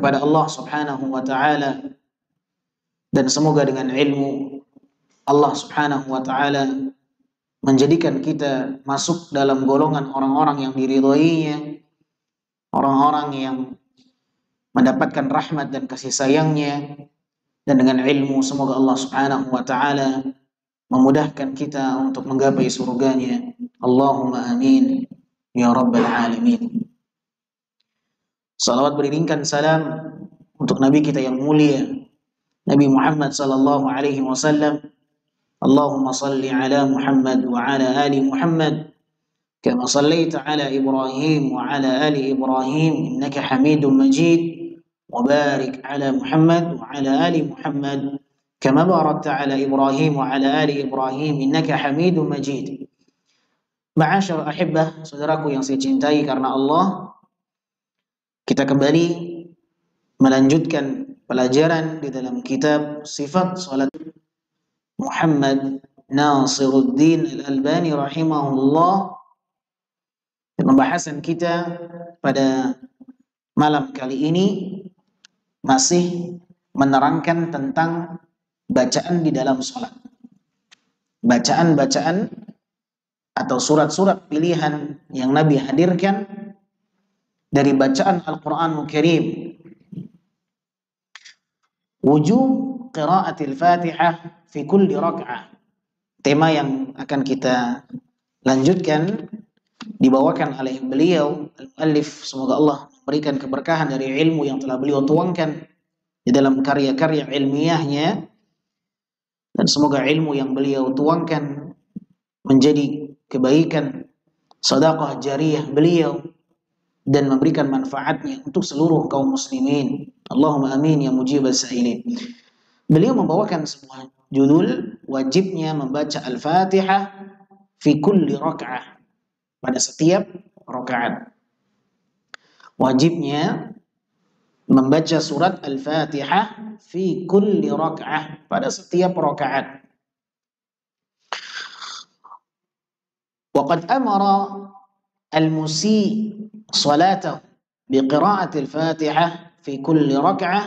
kepada Allah Subhanahu wa taala, dan semoga dengan ilmu Allah Subhanahu wa taala menjadikan kita masuk dalam golongan orang-orang yang diridhoinya, orang-orang yang mendapatkan rahmat dan kasih sayangnya, dan dengan ilmu semoga Allah Subhanahu wa taala memudahkan kita untuk menggapai surganya. Allahumma amin ya rabbal alamin. Salawat beriringkan salam untuk Nabi kita yang mulia, Nabi Muhammad sallallahu alaihi wasallam. Allahumma salli ala Muhammad wa ala ali Muhammad kama sallaita ala Ibrahim wa ala ali Ibrahim innaka Hamidum Majid, wa barik ala Muhammad wa ala ali Muhammad kama barakta ala Ibrahim wa ala ali Ibrahim innaka Hamidum Majid. Ma'asyar ahibbah, saudaraku yang saya cintai karena Allah, kita kembali melanjutkan pelajaran di dalam kitab Sifat Salat Muhammad Nasiruddin Al-Albani rahimahullah. Pembahasan kita pada malam kali ini masih menerangkan tentang bacaan di dalam salat. Bacaan-bacaan atau surat-surat pilihan yang Nabi hadirkan dari bacaan Al-Quranul Karim. Wujub qiraatil Fatihah fi kulli rak'ah. Tema yang akan kita lanjutkan dibawakan oleh beliau al-muallif, semoga Allah memberikan keberkahan dari ilmu yang telah beliau tuangkan di dalam karya-karya ilmiahnya, dan semoga ilmu yang beliau tuangkan menjadi kebaikan, sedekah jariyah beliau, dan memberikan manfaatnya untuk seluruh kaum muslimin. Allahumma amin ya mujibas sa'ilin. Beliau membawakan sebuah judul, wajibnya membaca Al-Fatihah fi kulli rak'ah, pada setiap rakaat. Wajibnya membaca surat Al-Fatihah fi kulli rak'ah, pada setiap rakaat. Wa qad amara al-musi' صلاته بقراءة الفاتحة في كل ركعة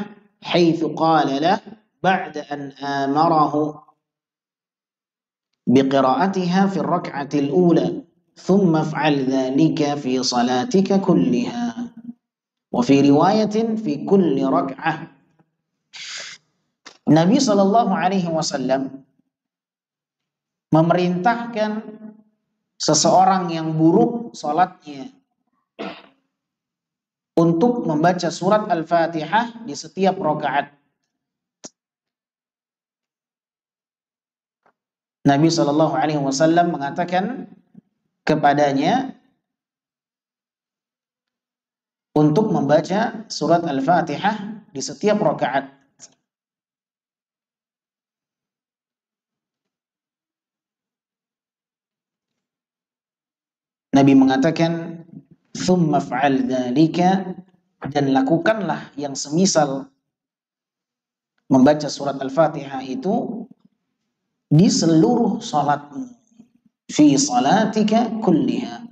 حيث قال له بعد أن آمره بقراءتها في الركعة الأولى ثم افعل ذلك في صلاتك كلها وفي رواية في كل ركعة. Nabi sallallahu alaihi wasallam memerintahkan seseorang yang buruk salatnya untuk membaca surat Al-Fatihah di setiap rakaat. Nabi sallallahu alaihi wasallam mengatakan kepadanya untuk membaca surat Al-Fatihah di setiap rakaat. Nabi mengatakan, "Tsumma fa'al dzalika", dan lakukanlah yang semisal membaca surat Al-Fatihah itu di seluruh salatmu. Fi salatika kulliha.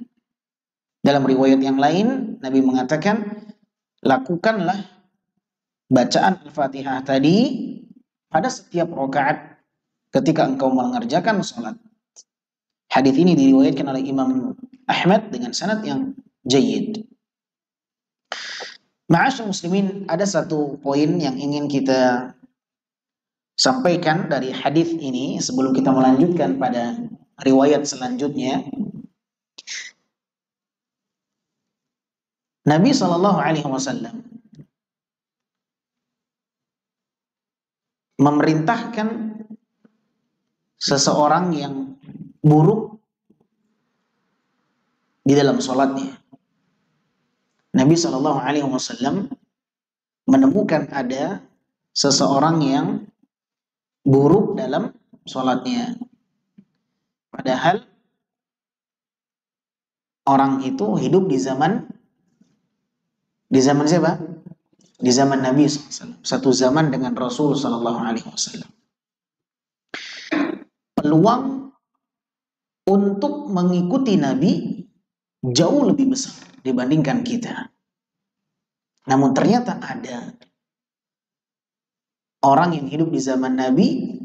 Dalam riwayat yang lain, Nabi mengatakan, lakukanlah bacaan Al-Fatihah tadi pada setiap rakaat ketika engkau mengerjakan salat. Hadis ini diriwayatkan oleh Imam Ahmad dengan sanad yang jayyid. Ma'asyar muslimin, ada satu poin yang ingin kita sampaikan dari hadis ini sebelum kita melanjutkan pada riwayat selanjutnya. Nabi sallallahu alaihi wasallam memerintahkan seseorang yang buruk di dalam salatnya. Nabi sallallahu alaihi wasallam menemukan ada seseorang yang buruk dalam salatnya. Padahal orang itu hidup di zaman siapa? Di zaman Nabi SAW. Satu zaman dengan Rasul Sallallahu Alaihi Wasallam. Peluang untuk mengikuti Nabi jauh lebih besar dibandingkan kita. Namun ternyata ada orang yang hidup di zaman Nabi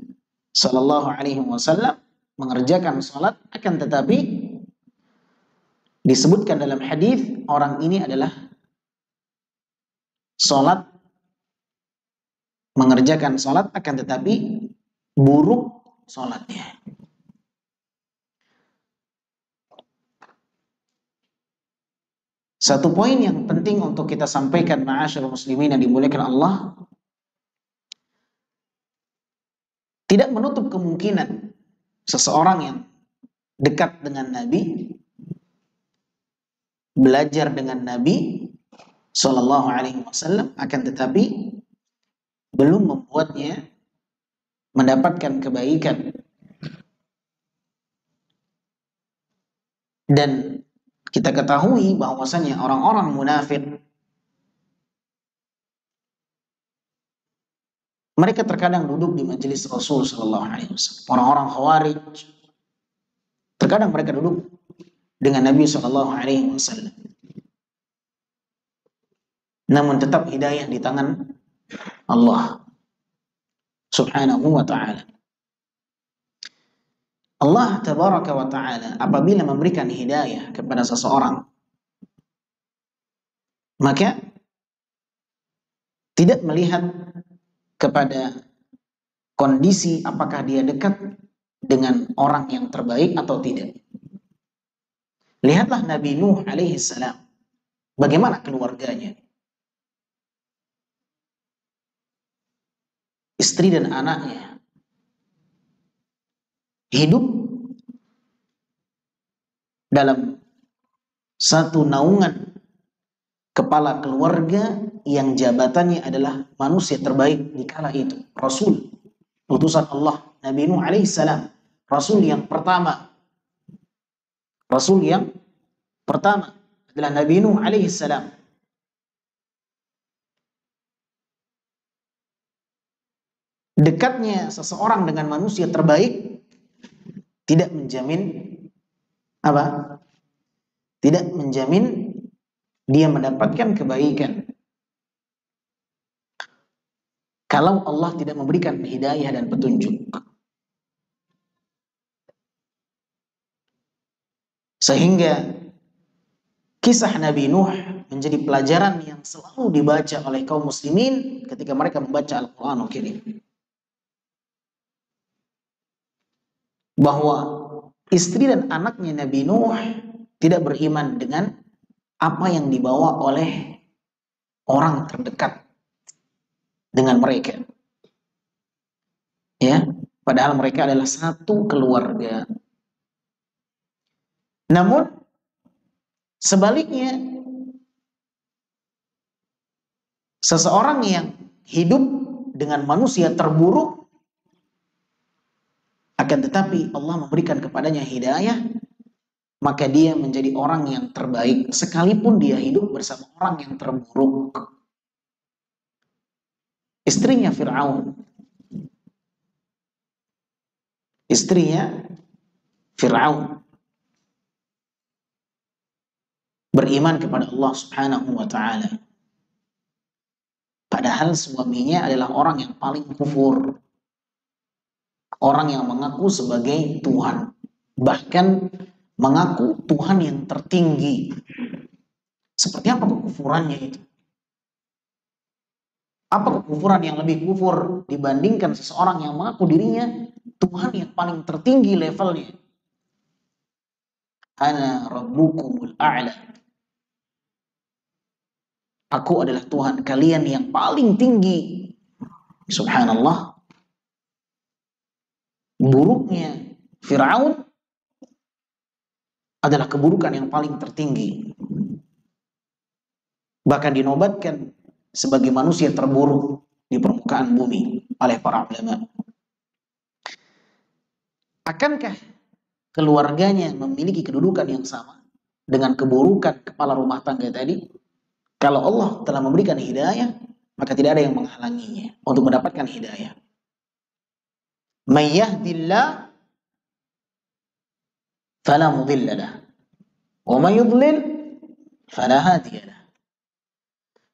Shallallahu Alaihi Wasallam mengerjakan sholat, akan tetapi disebutkan dalam hadis orang ini adalah sholat, mengerjakan sholat, akan tetapi buruk sholatnya. Satu poin yang penting untuk kita sampaikan, ma'asyiral muslimin yang dimuliakan Allah, tidak menutup kemungkinan seseorang yang dekat dengan Nabi, belajar dengan Nabi Sallallahu Alaihi Wasallam, akan tetapi belum membuatnya mendapatkan kebaikan. Dan kita ketahui bahwasanya orang-orang munafik, mereka terkadang duduk di majelis Rasul Sallallahu Alaihi Wasallam. Orang-orang Khawarij, terkadang mereka duduk dengan Nabi Sallallahu Alaihi Wasallam. Namun tetap hidayah di tangan Allah Subhanahu wa Ta'ala. Allah Tabaraka wa Ta'ala apabila memberikan hidayah kepada seseorang, maka tidak melihat kepada kondisi apakah dia dekat dengan orang yang terbaik atau tidak. Lihatlah Nabi Nuh alaihi salam, bagaimana keluarganya, istri dan anaknya, hidup dalam satu naungan kepala keluarga yang jabatannya adalah manusia terbaik di kala itu, Rasul, utusan Allah, Nabi Nuh alaihi salam, Rasul yang pertama adalah Nabi Nuh alaihi salam. Dekatnya seseorang dengan manusia terbaik tidak menjamin apa? Tidak menjamin dia mendapatkan kebaikan. Kalau Allah tidak memberikan hidayah dan petunjuk. Sehingga kisah Nabi Nuh menjadi pelajaran yang selalu dibaca oleh kaum muslimin ketika mereka membaca Al-Quranul Karim. Bahwa istri dan anaknya Nabi Nuh tidak beriman dengan apa yang dibawa oleh orang terdekat dengan mereka. Ya, padahal mereka adalah satu keluarga. Namun sebaliknya, seseorang yang hidup dengan manusia terburuk, akan tetapi Allah memberikan kepadanya hidayah, maka dia menjadi orang yang terbaik sekalipun dia hidup bersama orang yang terburuk. Istrinya Fir'aun, beriman kepada Allah Subhanahu wa Ta'ala, padahal suaminya adalah orang yang paling kufur, orang yang mengaku sebagai Tuhan, bahkan mengaku Tuhan yang tertinggi. Seperti apa kekufurannya itu? Apa kekufuran yang lebih kufur dibandingkan seseorang yang mengaku dirinya Tuhan yang paling tertinggi levelnya? Ana rabbukumul a'la. Aku adalah Tuhan kalian yang paling tinggi. Subhanallah. Buruknya Fir'aun adalah keburukan yang paling tertinggi. Bahkan dinobatkan sebagai manusia terburuk di permukaan bumi oleh para ulama. Akankah keluarganya memiliki kedudukan yang sama dengan keburukan kepala rumah tangga tadi? Kalau Allah telah memberikan hidayah, maka tidak ada yang menghalanginya untuk mendapatkan hidayah. May yahdillah fala mudilla lah, wa may yudlil fala hadiya lah.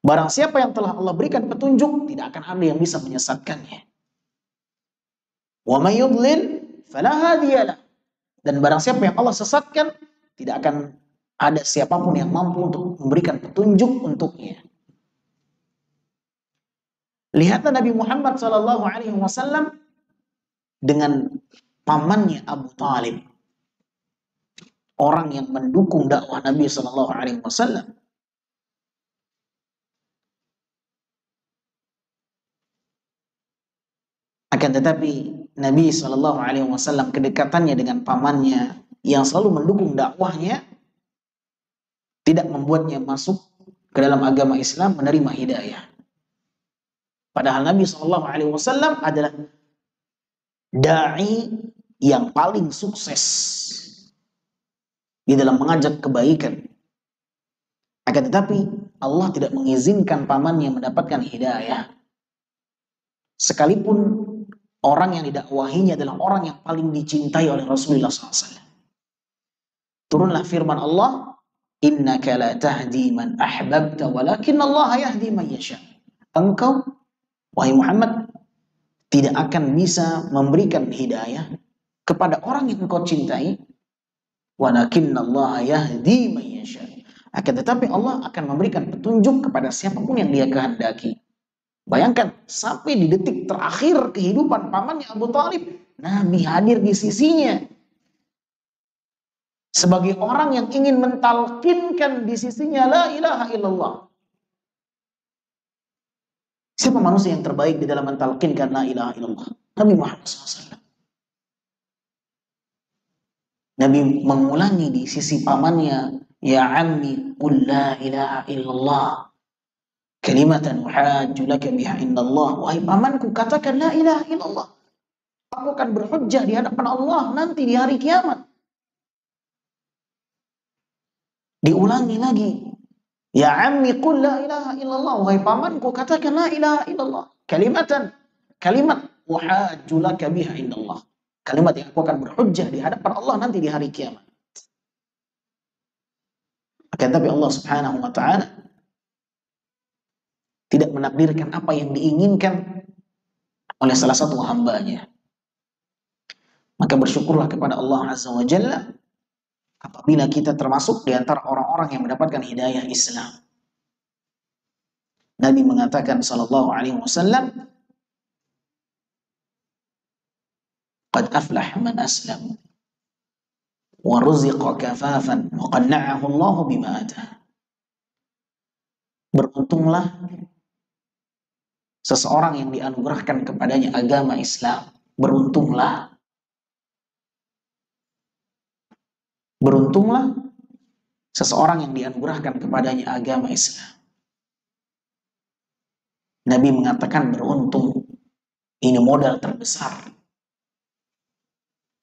Barang siapa yang telah Allah berikan petunjuk, tidak akan ada yang bisa menyesatkannya. Wa may yudlil fala hadiyalah. Dan barang siapa yang Allah sesatkan, tidak akan ada siapapun yang mampu untuk memberikan petunjuk untuknya. Lihatlah Nabi Muhammad SAW dengan pamannya Abu Talib, orang yang mendukung dakwah Nabi SAW. Akan tetapi Nabi SAW kedekatannya dengan pamannya yang selalu mendukung dakwahnya tidak membuatnya masuk ke dalam agama Islam, menerima hidayah. Padahal Nabi SAW adalah da'i yang paling sukses di dalam mengajak kebaikan. Akan tetapi Allah tidak mengizinkan pamannya mendapatkan hidayah. Sekalipun orang yang didakwahinya adalah orang yang paling dicintai oleh Rasulullah SAW. Turunlah firman Allah, innaka la tahdi man ahbabta walakin Allah yahdi man yasha. Engkau, wahai Muhammad, tidak akan bisa memberikan hidayah kepada orang yang engkau cintai, walakin Allah yahdi man yasha. Akan tetapi Allah akan memberikan petunjuk kepada siapapun yang Dia kehendaki. Bayangkan, sampai di detik terakhir kehidupan pamannya Abu Talib, Nabi hadir di sisinya sebagai orang yang ingin mentalkinkan di sisinya la ilaha illallah. Siapa manusia yang terbaik di dalam mentalkinkan la ilaha illallah? Nabi Muhammad SAW. Nabi mengulangi di sisi pamannya, ya ammi qul la ilaha illallah kalimatan uhajju laka biha indallah. Wahai pamanku, katakan la ilaha illallah. Aku akan berhujjah di hadapan Allah nanti di hari kiamat. Diulangi lagi. Ya ammi qul la ilaha illallah. Wahai pamanku, katakan la ilaha illallah. Kalimat uhajju laka biha indallah. Kalimat yang aku akan berhujjah di hadapan Allah nanti di hari kiamat. Akan tapi Allah Subhanahu wa ta'ala tidak menakdirkan apa yang diinginkan oleh salah satu hambanya. Maka bersyukurlah kepada Allah Azza wa Jalla apabila kita termasuk di antara orang-orang yang mendapatkan hidayah Islam. Nabi mengatakan sallallahu alaihi wasallam, qad aflaha man aslam wa ruziqa kafafan wa qanna'ahu Allah bima atah. Beruntunglah seseorang yang dianugerahkan kepadanya agama Islam. Beruntunglah. Beruntunglah seseorang yang dianugerahkan kepadanya agama Islam. Nabi mengatakan beruntung. Ini modal terbesar.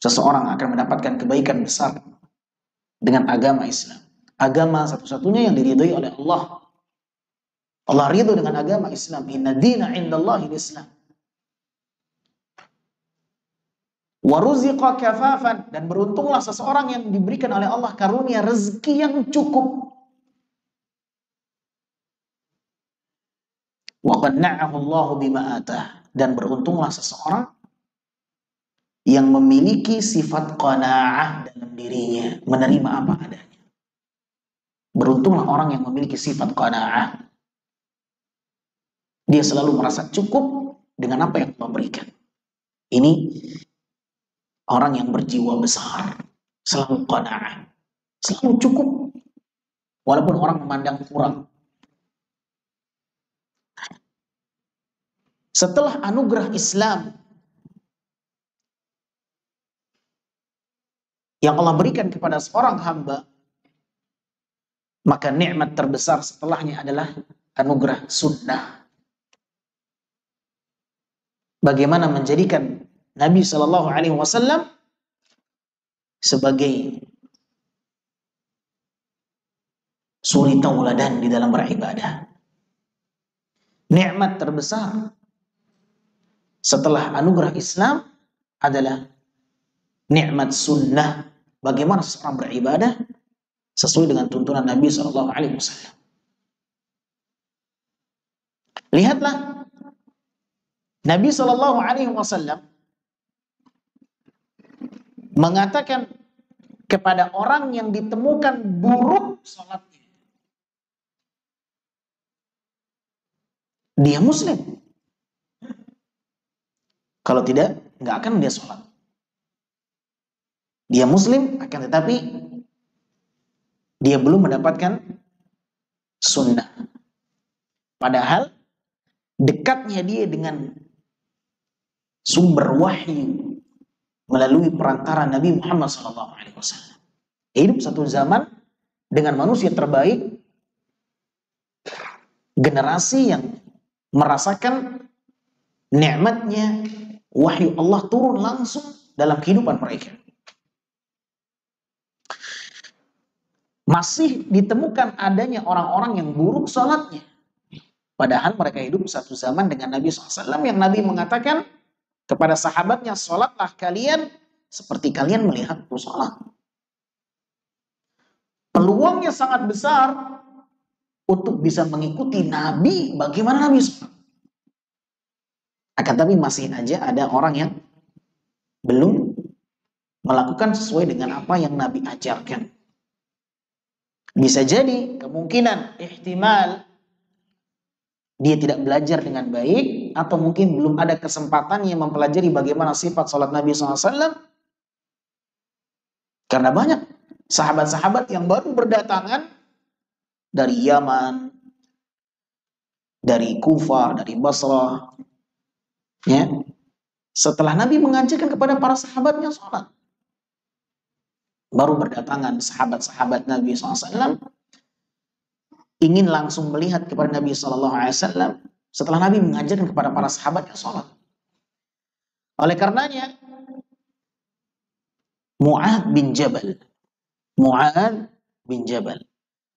Seseorang akan mendapatkan kebaikan besar dengan agama Islam. Agama satu-satunya yang diridhoi oleh Allah. Allah ridho dengan agama Islam. Inna dina indallahi Islam. Waruziqa kafafan, dan beruntunglah seseorang yang diberikan oleh Allah karunia rezeki yang cukup. Wa qanna'ahu Allahu bima atah, dan beruntunglah seseorang yang memiliki sifat qanaah dalam dirinya, menerima apa adanya. Beruntunglah orang yang memiliki sifat qanaah. Dia selalu merasa cukup dengan apa yang Allah berikan. Ini orang yang berjiwa besar, selalu qanaah, selalu cukup, walaupun orang memandang kurang. Setelah anugerah Islam yang Allah berikan kepada seorang hamba, maka nikmat terbesar setelahnya adalah anugerah sunnah. Bagaimana menjadikan Nabi SAW sebagai suri tauladan di dalam beribadah. Nikmat terbesar setelah anugerah Islam adalah nikmat sunnah. Bagaimana seorang beribadah sesuai dengan tuntunan Nabi SAW. Lihatlah Nabi Shallallahu Alaihi Wasallam mengatakan kepada orang yang ditemukan buruk salatnya, dia Muslim. Kalau tidak, nggak akan dia sholat. Dia Muslim, akan tetapi dia belum mendapatkan sunnah. Padahal dekatnya dia dengan sumber wahyu melalui perantara Nabi Muhammad SAW. Hidup satu zaman dengan manusia terbaik, generasi yang merasakan nikmatnya wahyu Allah turun langsung dalam kehidupan mereka. Masih ditemukan adanya orang-orang yang buruk salatnya. Padahal mereka hidup satu zaman dengan Nabi SAW yang Nabi mengatakan kepada sahabatnya, sholatlah kalian seperti kalian melihat sholat. Peluangnya sangat besar untuk bisa mengikuti Nabi, bagaimana Nabi sholat. Akan tapi masih aja ada orang yang belum melakukan sesuai dengan apa yang Nabi ajarkan. Bisa jadi kemungkinan ihtimal dia tidak belajar dengan baik, atau mungkin belum ada kesempatan yang mempelajari bagaimana sifat salat Nabi SAW. Karena banyak sahabat-sahabat yang baru berdatangan dari Yaman, dari Kufah, dari Basrah, ya, setelah Nabi mengajarkan kepada para sahabatnya sholat, baru berdatangan sahabat-sahabat Nabi SAW ingin langsung melihat kepada Nabi SAW setelah Nabi mengajarkan kepada para sahabatnya sholat. Oleh karenanya Mu'adz bin Jabal,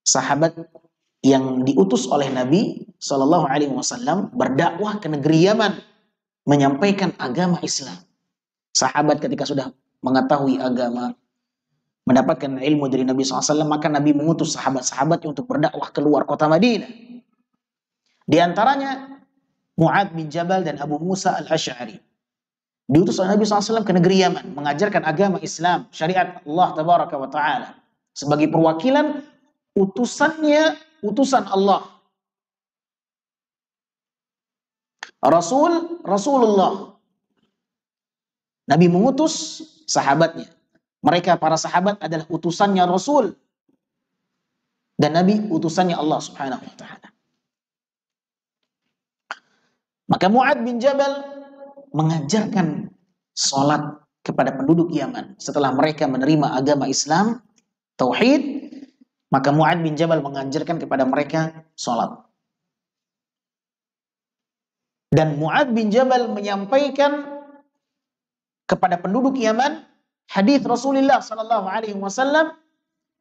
sahabat yang diutus oleh Nabi SAW berdakwah ke negeri Yaman, menyampaikan agama Islam. Sahabat ketika sudah mengetahui agama, mendapatkan ilmu dari Nabi SAW, maka Nabi mengutus sahabat-sahabatnya untuk berdakwah keluar kota Madinah. Di antaranya Mu'adz bin Jabal dan Abu Musa al-Asy'ari. Diutus oleh Nabi SAW ke negeri Yaman, mengajarkan agama Islam, syariat Allah Tabaraka wa Ta'ala. Sebagai perwakilan utusan Allah. Rasulullah. Nabi mengutus sahabatnya. Mereka para sahabat adalah utusannya Rasul. Dan Nabi utusannya Allah Subhanahu wa Ta'ala. Maka Mu'adz bin Jabal mengajarkan sholat kepada penduduk Yaman. Setelah mereka menerima agama Islam, tauhid, maka Mu'adz bin Jabal mengajarkan kepada mereka sholat. Dan Mu'adz bin Jabal menyampaikan kepada penduduk Yaman hadis Rasulullah sallallahu alaihi wasallam.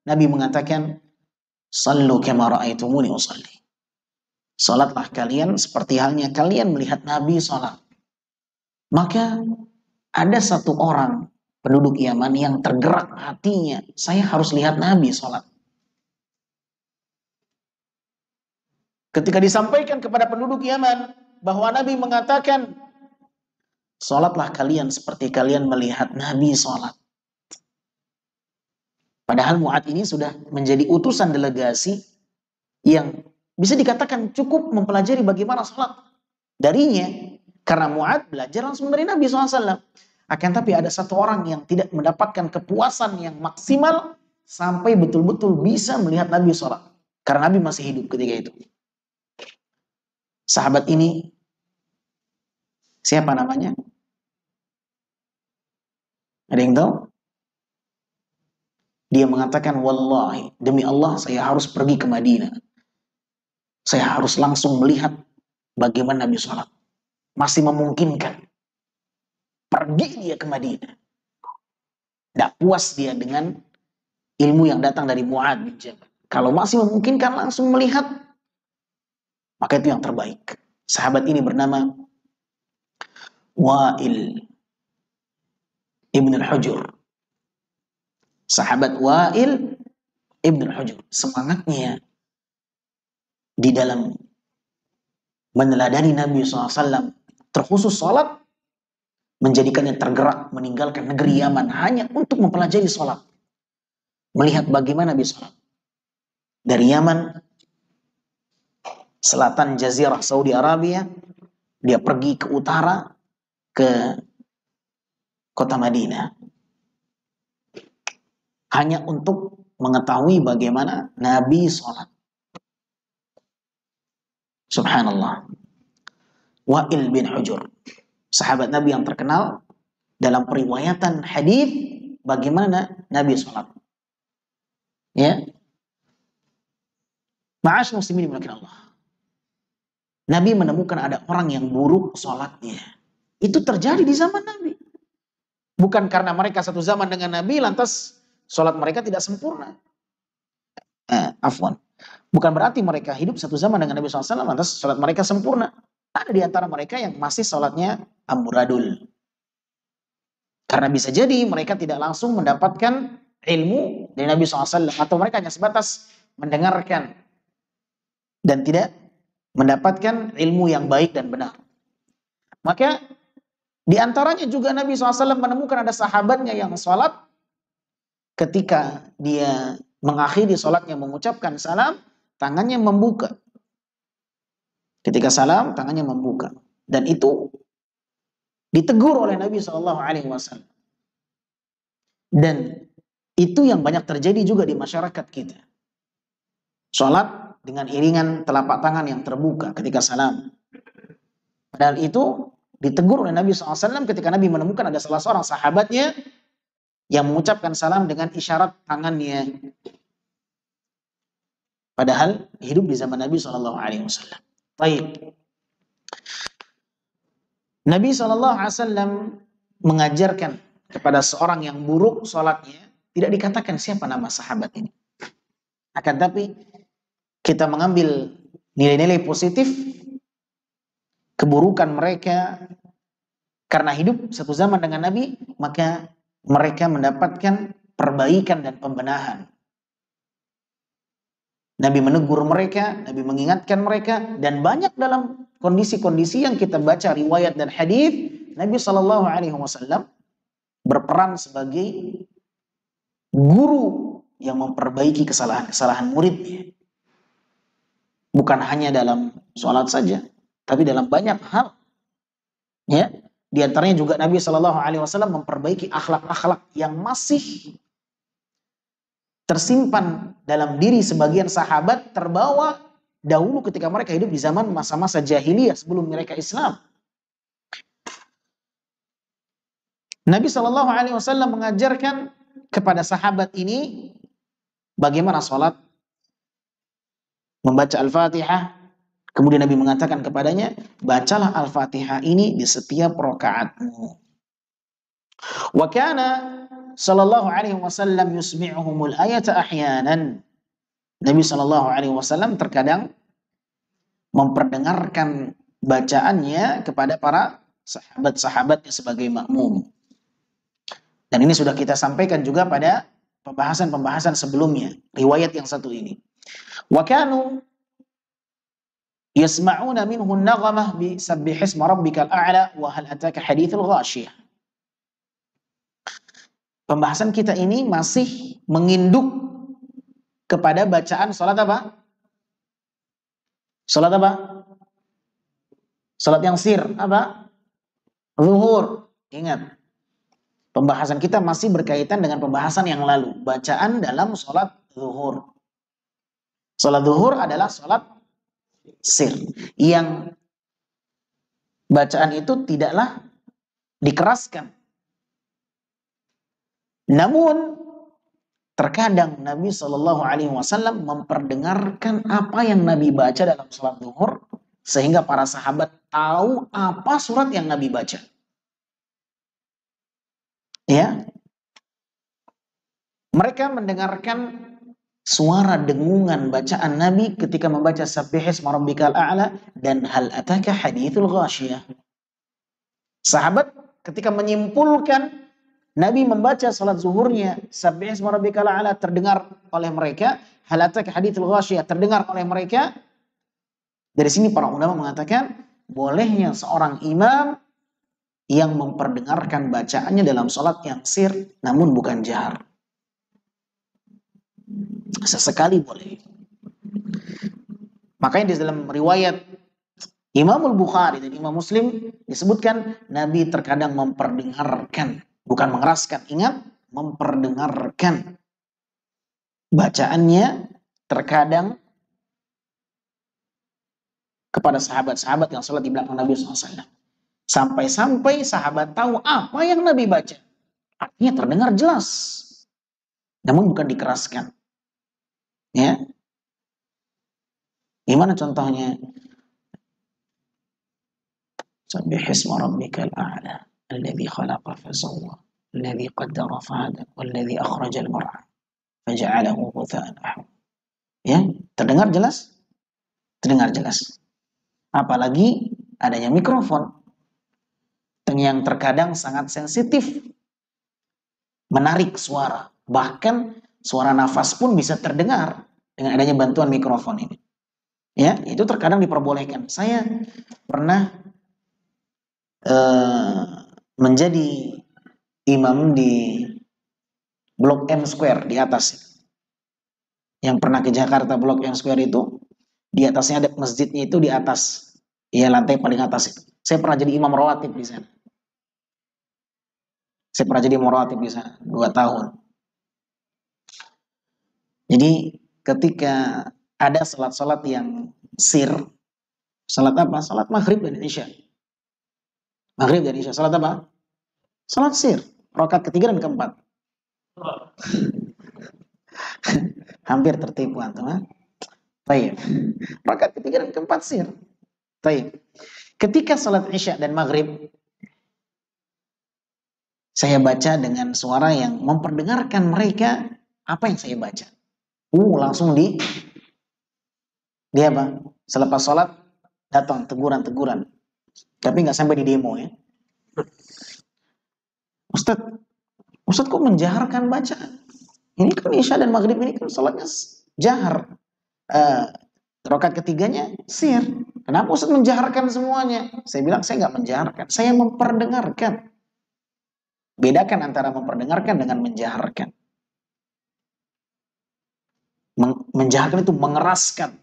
Nabi mengatakan, "Shallu kama ra'aitumuni usalli." Salatlah kalian seperti halnya kalian melihat Nabi salat. Maka ada satu orang penduduk Yaman yang tergerak hatinya, saya harus lihat Nabi salat. Ketika disampaikan kepada penduduk Yaman bahwa Nabi mengatakan, "Salatlah kalian seperti kalian melihat Nabi salat." Padahal Mu'adz ini sudah menjadi utusan delegasi yang bisa dikatakan cukup mempelajari bagaimana salat darinya. Karena Mu'adz belajar langsung dari Nabi SAW. Akan tapi ada satu orang yang tidak mendapatkan kepuasan yang maksimal sampai betul-betul bisa melihat Nabi salat. Karena Nabi masih hidup ketika itu. Sahabat ini siapa namanya? Ada yang tahu? Dia mengatakan, wallahi, demi Allah saya harus pergi ke Madinah. Saya harus langsung melihat bagaimana Nabi salat. Masih memungkinkan. Pergi dia ke Madinah. Tidak puas dia dengan ilmu yang datang dari Mu'adz bin Jabal. Kalau masih memungkinkan langsung melihat, maka itu yang terbaik. Sahabat ini bernama Wa'il ibn al-Hujur. Sahabat Wa'il ibn al-Hujur. Semangatnya di dalam meneladani Nabi SAW, terkhusus sholat, menjadikannya tergerak meninggalkan negeri Yaman hanya untuk mempelajari sholat. Melihat bagaimana Nabi sholat. Dari Yaman, selatan Jazirah Saudi Arabia, dia pergi ke utara, ke kota Madinah. Hanya untuk mengetahui bagaimana Nabi sholat. Subhanallah. Wa'il bin Hujur, sahabat Nabi yang terkenal dalam periwayatan hadis bagaimana Nabi sholat. Ya, ma'ash muslimin dimuliakan Allah. Nabi menemukan ada orang yang buruk sholatnya. Itu terjadi di zaman Nabi. Bukan karena mereka satu zaman dengan Nabi lantas sholat mereka tidak sempurna. Afwan. Bukan berarti mereka hidup satu zaman dengan Nabi SAW lantas sholat mereka sempurna. Ada di antara mereka yang masih sholatnya amburadul. Karena bisa jadi mereka tidak langsung mendapatkan ilmu dari Nabi SAW. Atau mereka hanya sebatas mendengarkan. Dan tidak mendapatkan ilmu yang baik dan benar. Maka di antaranya juga Nabi SAW menemukan ada sahabatnya yang sholat. Ketika dia mengakhiri sholatnya mengucapkan salam, tangannya membuka. Ketika salam, tangannya membuka. Dan itu ditegur oleh Nabi SAW. Dan itu yang banyak terjadi juga di masyarakat kita. Sholat dengan iringan telapak tangan yang terbuka ketika salam. Padahal itu ditegur oleh Nabi SAW ketika Nabi menemukan ada salah seorang sahabatnya yang mengucapkan salam dengan isyarat tangannya. Padahal hidup di zaman Nabi SAW. Baik. Nabi SAW mengajarkan kepada seorang yang buruk sholatnya, tidak dikatakan siapa nama sahabat ini. Akan tapi kita mengambil nilai-nilai positif keburukan mereka karena hidup satu zaman dengan Nabi, maka mereka mendapatkan perbaikan dan pembenahan. Nabi menegur mereka, Nabi mengingatkan mereka, dan banyak dalam kondisi-kondisi yang kita baca riwayat dan hadis, Nabi SAW berperan sebagai guru yang memperbaiki kesalahan-kesalahan muridnya. Bukan hanya dalam sholat saja, tapi dalam banyak hal. Ya, di antaranya juga Nabi SAW memperbaiki akhlak-akhlak yang masih tersimpan dalam diri sebagian sahabat, terbawa dahulu ketika mereka hidup di zaman masa-masa jahiliyah sebelum mereka Islam. Nabi SAW mengajarkan kepada sahabat ini bagaimana sholat, membaca Al-Fatihah. Kemudian Nabi mengatakan kepadanya, bacalah Al-Fatihah ini di setiap rakaatmu. Wa kana sallallahu alaihi wasallam yusmi'uhumul ayata ahyanan. Nabi sallallahu alaihi wasallam terkadang memperdengarkan bacaannya kepada para sahabat-sahabatnya sebagai makmum. Dan ini sudah kita sampaikan juga pada pembahasan-pembahasan sebelumnya, riwayat yang satu ini. Wa kanu yasma'una minhu an-naghamah bi sabbihisma rabbikal a'la wa hal ataka hadithul ghashiyah. Pembahasan kita ini masih menginduk kepada bacaan salat apa? Salat apa? Salat yang sir apa? Zuhur. Ingat. Pembahasan kita masih berkaitan dengan pembahasan yang lalu. Bacaan dalam salat zuhur. Salat zuhur adalah salat sir. Yang bacaan itu tidaklah dikeraskan. Namun terkadang Nabi SAW memperdengarkan apa yang Nabi baca dalam salat zuhur sehingga para sahabat tahu apa surat yang Nabi baca. Ya, mereka mendengarkan suara dengungan bacaan Nabi ketika membaca Sabbihisma rabbikal a'la dan hal ataka hadithul ghashiyah. Sahabat ketika menyimpulkan Nabi membaca salat zuhurnya Sabbihisma rabbikal a'la terdengar oleh mereka, hal ataka hadithul ghashiyah terdengar oleh mereka, Dari sini para ulama mengatakan bolehnya seorang imam yang memperdengarkan bacaannya dalam sholat yang sir namun bukan jahar. Sesekali boleh. Makanya di dalam riwayat Imamul Bukhari dan Imam Muslim disebutkan Nabi terkadang memperdengarkan, bukan mengeraskan. Ingat, memperdengarkan bacaannya terkadang kepada sahabat-sahabat yang sholat di belakang Nabi SAW. Sampai-sampai sahabat tahu apa yang Nabi baca. Artinya terdengar jelas. Namun bukan dikeraskan. Ya. Gimana contohnya? Subbihisma rabbikal a'la alladzi khalaqa fasawwa alladzi qaddara fahada walladzi akhrajal mar'a faja'alahu ghutha'an ahwa. Ya, terdengar jelas? Terdengar jelas. Apalagi adanya mikrofon yang terkadang sangat sensitif, menarik suara. Bahkan suara nafas pun bisa terdengar dengan adanya bantuan mikrofon ini. Ya, itu terkadang diperbolehkan. Saya pernah menjadi imam di Blok M Square di atas. Yang pernah ke Jakarta, Blok M Square itu di atasnya ada masjidnya, itu di atas, ya lantai paling atas itu. Saya pernah jadi imam rawatib di sana. Saya pernah jadi imam rawatib di sana 2 tahun. Jadi ketika ada salat-salat yang sir, salat apa? Salat maghrib dan isya. Maghrib dan isya, salat apa? Salat sir, rakaat ketiga dan keempat. Hampir tertipu antum, ha? Baik. Rakaat ketiga dan keempat sir. Baik. Ketika salat isya dan maghrib, saya baca dengan suara yang memperdengarkan mereka apa yang saya baca. Langsung dia apa? Selepas sholat datang teguran-teguran. Tapi nggak sampai di demo ya. Ustadz kok menjaharkan bacaan? Ini kan isya dan maghrib ini kan sholatnya jahar. Rakaat ketiganya sir. Kenapa Ustadz menjaharkan semuanya? Saya bilang saya nggak menjaharkan, saya memperdengarkan. Bedakan antara memperdengarkan dengan menjaharkan. Menjaharkan itu mengeraskan.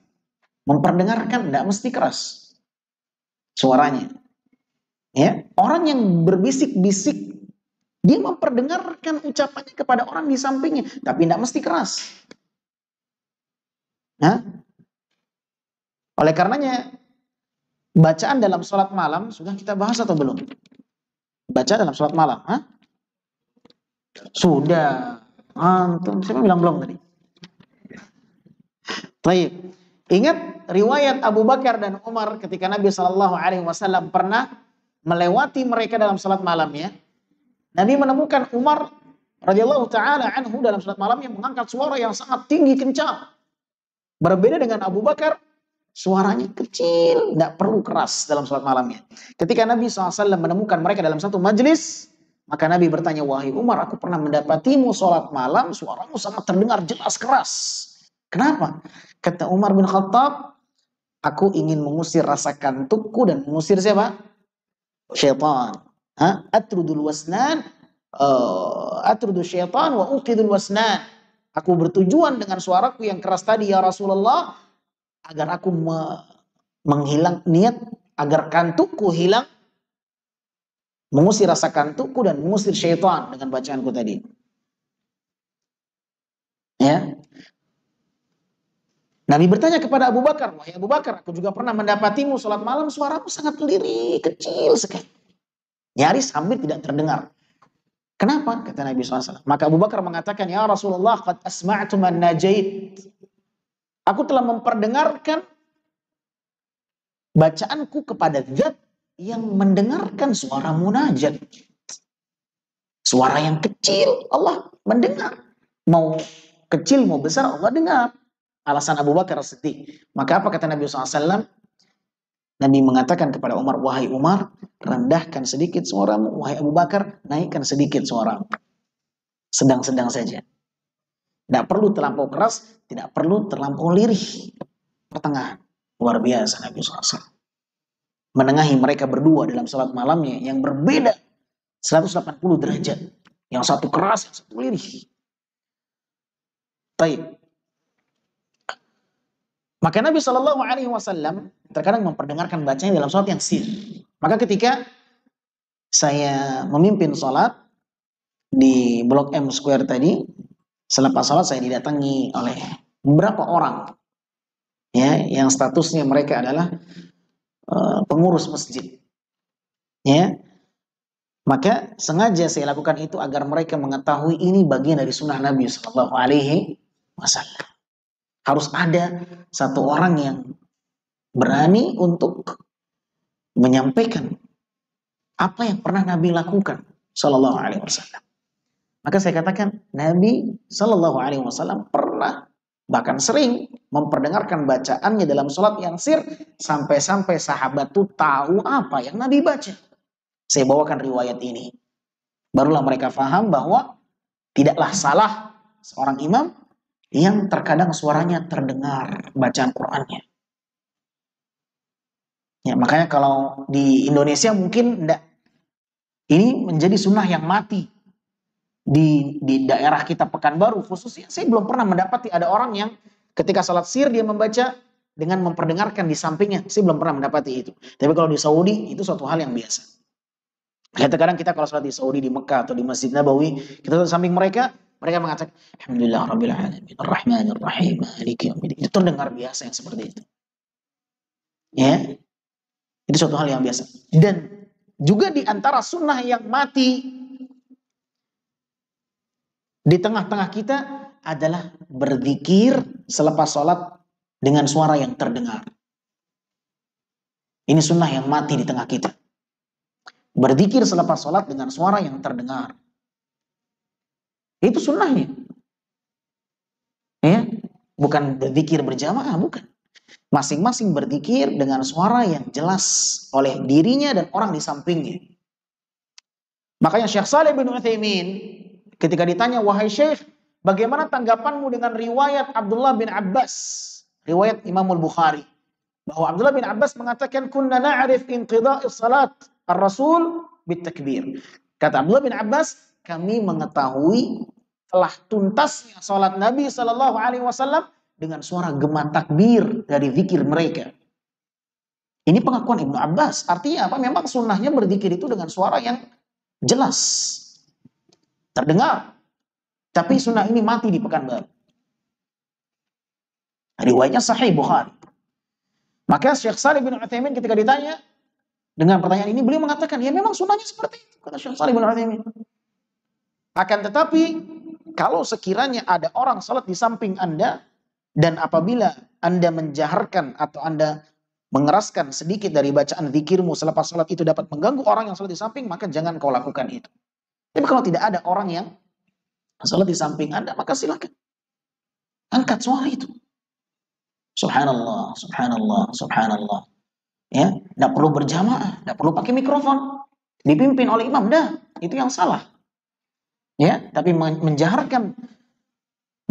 Memperdengarkan tidak mesti keras suaranya. Ya, orang yang berbisik-bisik dia memperdengarkan ucapannya kepada orang di sampingnya, tapi tidak mesti keras. Nah, oleh karenanya bacaan dalam sholat malam sudah kita bahas atau belum? Baca dalam sholat malam, sudah. Antum, siapa bilang belum tadi? Baik. Ingat riwayat Abu Bakar dan Umar ketika Nabi SAW pernah melewati mereka dalam salat malamnya. Nabi menemukan Umar radhiyallahu taala anhu dalam salat malam yang mengangkat suara yang sangat tinggi kencang. Berbeda dengan Abu Bakar, suaranya kecil, tidak perlu keras dalam salat malamnya. Ketika Nabi SAW menemukan mereka dalam satu majelis, maka Nabi bertanya, wahai Umar, aku pernah mendapatimu salat malam, suaramu sangat terdengar jelas keras. Kenapa? Kata Umar bin Khattab, aku ingin mengusir rasa kantukku dan mengusir siapa? Syaitan. Atrudul wasnan, atrudu syaitan wa uqidul wasnan. Aku bertujuan dengan suaraku yang keras tadi ya Rasulullah agar aku menghilang niat agar kantukku hilang, mengusir rasa kantukku dan mengusir syaitan dengan bacaanku tadi. Ya. Nabi bertanya kepada Abu Bakar, wahai Abu Bakar, aku juga pernah mendapatimu sholat malam, suaramu sangat lirik, kecil sekali. Nyaris hampir tidak terdengar. Kenapa? Kata Nabi SAW. Maka Abu Bakar mengatakan, ya Rasulullah, qad asma'tu man najait. Aku telah memperdengarkan bacaanku kepada zat yang mendengarkan suara munajat. Suara yang kecil, Allah mendengar. Mau kecil, mau besar, Allah dengar. Alasan Abu Bakar As-Siddiq. Maka apa kata Nabi SAW? Nabi mengatakan kepada Umar, wahai Umar, rendahkan sedikit suaramu. Wahai Abu Bakar, naikkan sedikit suaramu. Sedang-sedang saja. Tidak perlu terlampau keras, tidak perlu terlampau lirih. Pertengahan. Luar biasa Nabi SAW. Menengahi mereka berdua dalam salat malamnya yang berbeda 180 derajat. Yang satu keras, yang satu lirih. Baik. Maka Nabi SAW terkadang memperdengarkan bacanya dalam salat yang sir. Maka ketika saya memimpin salat di Blok M Square tadi, selepas salat saya didatangi oleh beberapa orang, ya, yang statusnya mereka adalah pengurus masjid, ya. Maka sengaja saya lakukan itu agar mereka mengetahui ini bagian dari sunnah Nabi Sallallahu Alaihi Wasallam. Harus ada satu orang yang berani untuk menyampaikan apa yang pernah Nabi lakukan Sallallahu Alaihi Wasallam. Maka saya katakan Nabi Sallallahu Alaihi Wasallam pernah, bahkan sering memperdengarkan bacaannya dalam sholat yang sir, sampai-sampai sahabat itu tahu apa yang Nabi baca. Saya bawakan riwayat ini. Barulah mereka faham bahwa tidaklah salah seorang imam yang terkadang suaranya terdengar bacaan Qur'annya. Ya, makanya kalau di Indonesia mungkin enggak. Ini menjadi sunnah yang mati. Di daerah kita Pekanbaru khususnya, saya belum pernah mendapati ada orang yang ketika salat sir dia membaca dengan memperdengarkan di sampingnya. Saya belum pernah mendapati itu. Tapi kalau di Saudi itu suatu hal yang biasa. Kadang-kadang kita kalau sholat di Saudi, di Mekah atau di Masjid Nabawi, kita di samping mereka mengatakan Alhamdulillah Rabbil Alamin, Ar-Rahmanir Rahim, Maliki Yaumiddin. Itu terdengar biasa yang seperti itu. Ya, itu suatu hal yang biasa. Dan juga di antara sunnah yang mati di tengah-tengah kita adalah berzikir selepas sholat dengan suara yang terdengar. Ini sunnah yang mati di tengah kita. Berzikir selepas sholat dengan suara yang terdengar. Itu sunnahnya. Ya, bukan berzikir berjamaah, bukan. Masing-masing berzikir dengan suara yang jelas oleh dirinya dan orang di sampingnya. Makanya Syekh Shalih bin Utsaimin ketika ditanya, wahai Syekh, bagaimana tanggapanmu dengan riwayat Abdullah bin Abbas, riwayat Imamul Bukhari, bahwa Abdullah bin Abbas mengatakan kunna na'rif inqida'is salat Ar-Rasul bitakbir. Kata Abdullah bin Abbas, kami mengetahui telah tuntasnya salat Nabi Sallallahu Alaihi Wasallam dengan suara gema takbir dari zikir mereka. Ini pengakuan Ibnu Abbas. Artinya apa? Memang sunnahnya berzikir itu dengan suara yang jelas, terdengar. Tapi sunnah ini mati di Pekanbaru. Riwayatnya Sahih Bukhari. Maka Syekh Shalih bin Utsaimin ketika ditanya dengan pertanyaan ini, beliau mengatakan, ya memang sunnahnya seperti itu, kata Syekh Shalih bin Utsaimin. Akan tetapi, kalau sekiranya ada orang salat di samping Anda, dan apabila Anda menjaharkan atau Anda mengeraskan sedikit dari bacaan zikirmu selepas salat itu dapat mengganggu orang yang salat di samping, maka jangan kau lakukan itu. Tapi kalau tidak ada orang yang salat di samping Anda, maka silakan angkat suara itu. Subhanallah, subhanallah, subhanallah. Ya, tidak perlu berjamaah, tidak perlu pakai mikrofon, dipimpin oleh imam, dah, itu yang salah. Ya, tapi menjaharkan,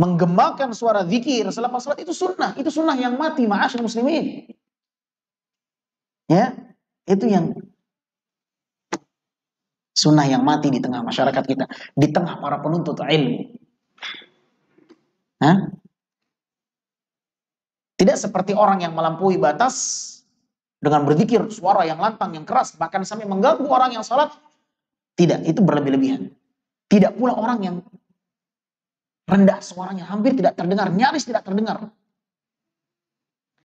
menggemakan suara zikir selepas salat itu sunnah yang mati, ma'asyil muslimin. Ya, itu yang sunnah yang mati di tengah masyarakat kita, di tengah para penuntut ilmu. Hah? Tidak seperti orang yang melampaui batas dengan berzikir suara yang lantang, yang keras, bahkan sampai mengganggu orang yang salat. Tidak, itu berlebih-lebihan. Tidak pula orang yang rendah suaranya, hampir tidak terdengar, nyaris tidak terdengar.